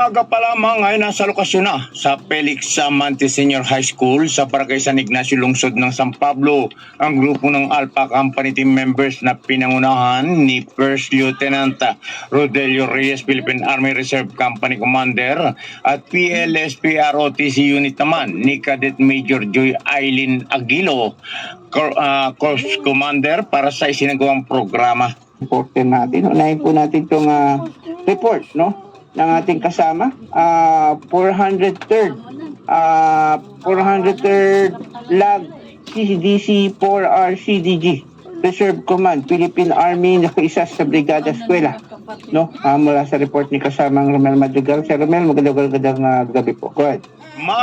Aga pa lamang ay nasa lokasyon na sa Felix Amante Senior High School sa Barangay San Ignacio, Lungsod ng San Pablo ang grupo ng Alpha Company team members na pinangunahan ni First Lieutenant Rodelio Reyes, Philippine Army Reserve Company Commander, at PLSPROTC unit naman ni Cadet Major Joy Eileen Aguilo, Course Commander, para sa isinagawang programa. Reporter natin. Unahin po natin itong report, no? Ng ating kasama, 403rd Lag CDC 4R CDG Reserve Command Philippine Army, nakaisa sa Brigada Eskwela, no? Mula sa report ni kasamang Romel Madrigal. Sir Romel, magandang gabi po. Go ahead.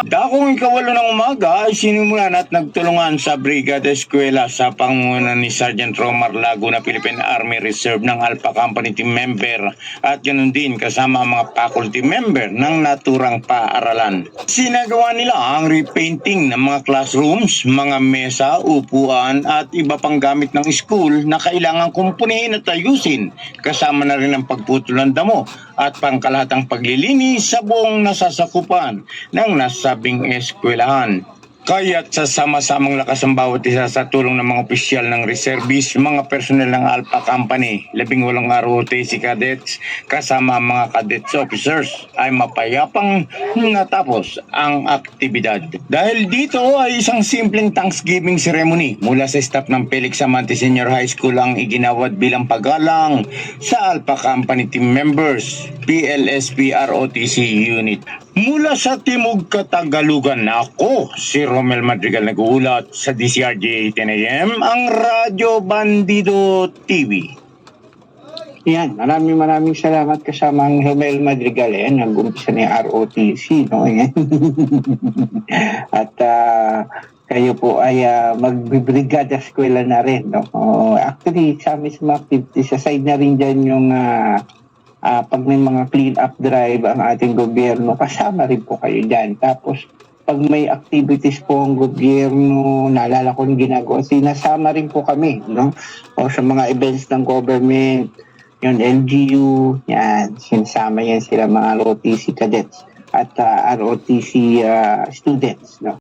Dakong ikawalo ng umaga ay sinimulan at nagtulungan sa Brigada Eskwela sa pangunguna ni Sergeant Romar Laguna, Philippine Army Reserve ng Alpha Company team member, at ganoon din kasama ang mga faculty member ng naturang paaralan. Sinagawa nila ang repainting ng mga classrooms, mga mesa, upuan at iba pang gamit ng school na kailangang kumpunihin at ayusin, kasama na rin ang pagputol ng damo at pangkalahatang paglilinis sa buong nasasakupan ng nasabing eskwelahan. Kaya't sa sama-samang lakas ng bawat isa sa tulong ng mga opisyal ng reservice, mga personel ng Alpha Company, 18 ROTC cadets kasama mga cadets officers ay mapayapang natapos ang aktibidad. Dahil dito ay isang simpleng Thanksgiving ceremony mula sa staff ng Felix Amante Senior High School ang iginawad bilang paggalang sa Alpha Company team members, PLSPROTC unit. Mula sa Timog Katagalugan, ako si Romel Madrigal nag-uulat sa DCRJ 10 AM, ang Radyo Bandido TV. Yan, maraming salamat kasamang Romel Madrigal. Yan, nag-umpisa ni ROTC, no? Yan. At kayo po ay magbibrigada eskwela na rin, no? Actually, sa amin sa mga activities, sa side na rin dyan yung pag may mga clean up drive ang ating gobyerno, kasama rin po kayo dyan. Tapos, pag may activities po ang gobyerno, naalala ko yung ginagawa, sinasama rin po kami, no? O sa mga events ng government, yung LGU, yan, sinasama yan sila mga ROTC cadets at ROTC students, no?